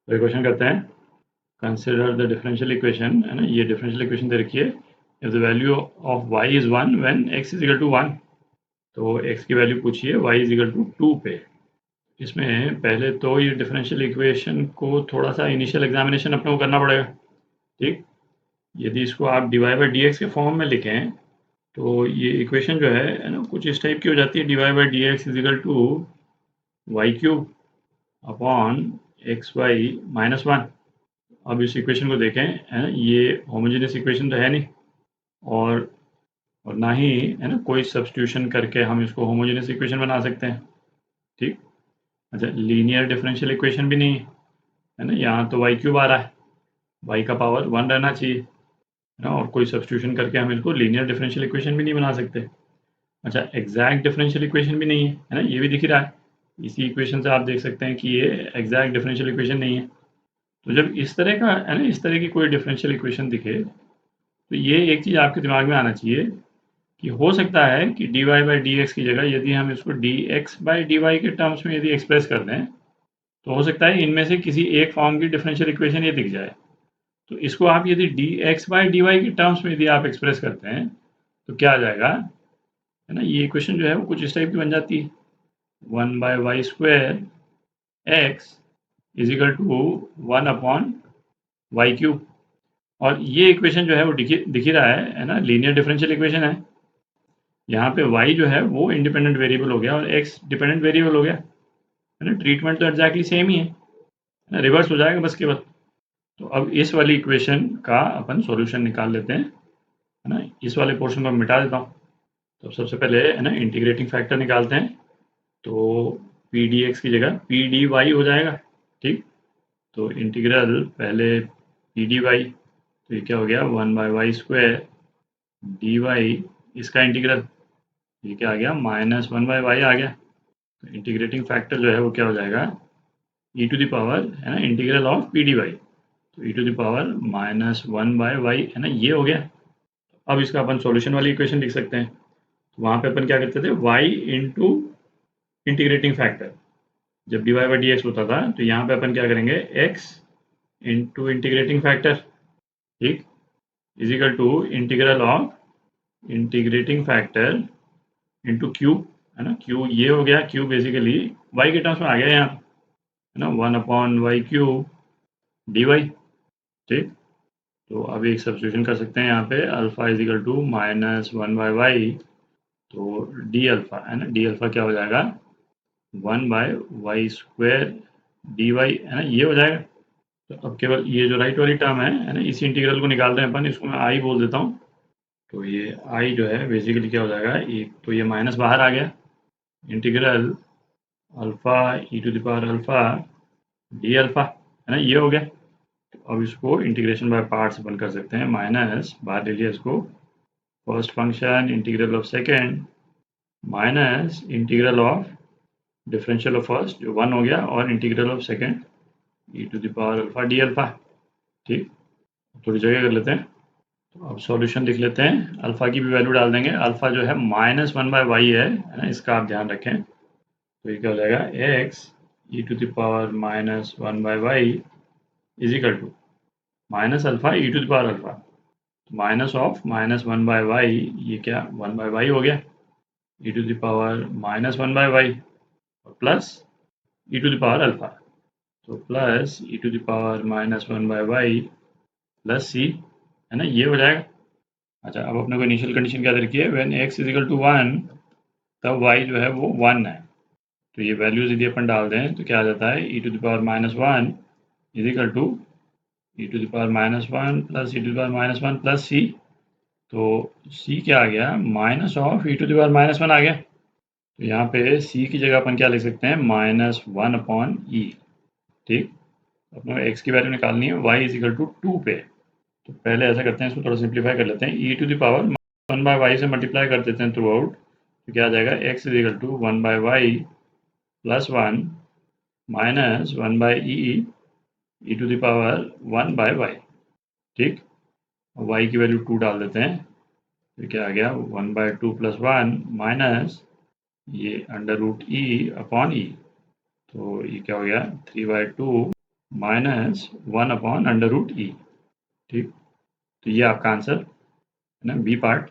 तो ये क्वेश्चन करते हैं, कंसिडर द डिफरेंशियल इक्वेशन, है ना, ये डिफरेंशियल इक्वेशन दे रखी है, if the value of y is 1 when x is equal to 1। तो x की वैल्यू पूछिए y इज इक्वल टू 2 पे। इसमें पहले तो ये डिफरेंशियल इक्वेशन को थोड़ा सा इनिशियल एग्जामिनेशन अपने को करना पड़ेगा, ठीक। यदि इसको आप d y by d x के फॉर्म में लिखें तो ये इक्वेशन जो है ना, कुछ इस टाइप की हो जाती है, d y by d x is equal to y cube upon x y minus 1। अब इस इक्वेशन को देखें, है ना, ये होमोजेनियस इक्वेशन तो है नहीं, और ना ही, है ना, कोई सब्स्टिट्यूशन करके हम इसको होमोजेनियस इक्वेशन बना सकते हैं, ठीक। अच्छा, लीनियर डिफरेंशियल इक्वेशन भी नहीं है ना, यहाँ तो वाई क्यूब आ रहा है, वाई का पावर 1 रहना चाहिए, है ना, और कोई सब्स्टिट्यूशन करके हम इसको लीनियर डिफरेंशियल इक्वेशन भी नहीं बना सकते। अच्छा, एग्जैक्ट डिफरेंशियल इक्वेशन भी नहीं है ना, ये भी दिख ही रहा है। इसी इक्वेशन से आप देख सकते हैं कि ये एग्जैक्ट डिफरेंशियल इक्वेशन नहीं है। तो जब इस तरह का, है ना, इस तरह की कोई डिफरेंशियल इक्वेशन दिखे तो ये एक चीज़ आपके दिमाग में आना चाहिए कि हो सकता है कि d y by d x की जगह यदि हम इसको d x by d y के टर्म्स में यदि एक्सप्रेस कर दें तो हो सकता है इनमें से किसी एक फॉर्म की डिफरेंशियल इक्वेशन ये दिख जाए। तो इसको आप यदि d x by d y के टर्म्स में यदि आप एक्सप्रेस करते हैं तो क्या आ जाएगा, है ना, ये इक्वेशन जो है वो कुछ इस टाइप की बन जाती है, 1 by y square x is equal to 1 upon y cube. और ये इक्वेशन जो है वो दिख ही रहा है ना, लीनियर डिफरेंशियल इक्वेशन है। यहाँ पे y जो है वो इंडिपेंडेंट वेरिएबल हो गया और x डिपेंडेंट वेरिएबल हो गया, है ना, ट्रीटमेंट तो एग्जैक्टली सेम ही है ना, रिवर्स हो जाएगा बस केवल। तो अब इस वाली इक्वेशन का अपन सॉल्यूशन निकाल लेते हैं, है ना, इस वाले पोर्शन को मिटा देता हूँ। तो सबसे पहले, है ना, इंटीग्रेटिंग फैक्टर निकालते हैं, तो पी डी एक्स की जगह पी डी वाई हो जाएगा, ठीक। तो इंटीग्रल पहले पी डी वाई, तो ये क्या हो गया, 1 by y square d y, इसका इंटीग्रल ये क्या आ गया, माइनस 1 बाई वाई आ गया। तो इंटीग्रेटिंग फैक्टर जो है वो क्या हो जाएगा, ई टू द पावर, है ना, integral of P D Y, तो E to the power minus 1 by Y, है ना, ये हो गया। अब इसका अपन सॉल्यूशन वाली इक्वेशन लिख सकते हैं, तो वहाँ पे अपन क्या करते थे, y इंटू इंटीग्रेटिंग फैक्टर, जब d y by d x होता था तो यहाँ पे अपन क्या करेंगे, x इंटू इंटीग्रेटिंग फैक्टर, ठीक, is equal to integral of integrating factor into cube, है ना, क्यू ये हो गया, क्यू बेसिकली y के टर्म्स में आ गया यहाँ, है ना, 1 upon y cube d y, ठीक। तो अब एक सब्स्टिट्यूशन कर सकते हैं यहाँ पे, alpha is equal to minus 1 by y, तो डी अल्फा, है ना, डी अल्फा क्या हो जाएगा, 1 by y square d y, है ना, ये हो जाएगा। तो अब केवल ये जो राइट वाली टर्म है ना, इसी इंटीग्रल को निकाल रहे हैं अपन, इसको मैं आई बोल देता हूँ। तो ये आई जो है बेसिकली क्या हो जाएगा, एक तो ये माइनस बाहर आ गया, integral alpha E to the power alpha d alpha, है ना, ये हो गया। तो अब इसको इंटीग्रेशन बाय पार्ट्स अपन कर सकते हैं, माइनस बाहर ले लिया इसको, first function integral of second minus integral of differential of first जो 1 हो गया, और integral of second e to the power alpha d alpha, ठीक। थोड़ी जगह कर लेते हैं, तो अब सॉल्यूशन लिख लेते हैं, अल्फा की भी वैल्यू डाल देंगे, अल्फा जो है माइनस 1 बाई वाई है ना, इसका आप ध्यान रखें। तो ये क्या हो जाएगा, X E to the power minus 1 by Y is equal to minus alpha E to the power alpha, minus of minus 1 by Y, ये क्या 1 बाई वाई हो गया, E to the power minus 1 by Y, और plus E to the power alpha, तो plus E to the power minus 1 by Y plus C, है ना, ये हो जाएगा। अच्छा, अब अपने को इनिशियल कंडीशन क्या दे रखी है, when x is equal to 1 तब वाई जो है वो 1 है। तो ये वैल्यूज यदि अपन डाल दें तो क्या आ जाता है, E to the power minus 1 is equal to E to the power minus 1 plus E to the power minus 1 plus C, तो सी क्या आ गया, minus of E to the power minus 1 आ गया। तो यहाँ पे सी की जगह अपन क्या लिख सकते हैं, माइनस 1 अपॉन ई, ठीक। अपने एक्स की वैल्यू निकालनी है वाई इज इक्वल टू 2 पे, तो पहले ऐसा करते हैं, इसको थोड़ा सिंप्लीफाई कर लेते हैं, E to the power 1 by Y से मल्टीप्लाई कर देते हैं थ्रू आउट, तो क्या आ जाएगा, X is equal to 1 by Y plus 1 minus 1 by E to the power 1 by Y, ठीक। वाई की वैल्यू 2 डाल देते हैं, तो क्या आ गया, 1 बाई 2 प्लस 1 माइनस ये under root E upon E, तो ये क्या हो गया, 3 बाई 2 -1/√e। ठीक, तो ये आपका आंसर है ना, बी पार्ट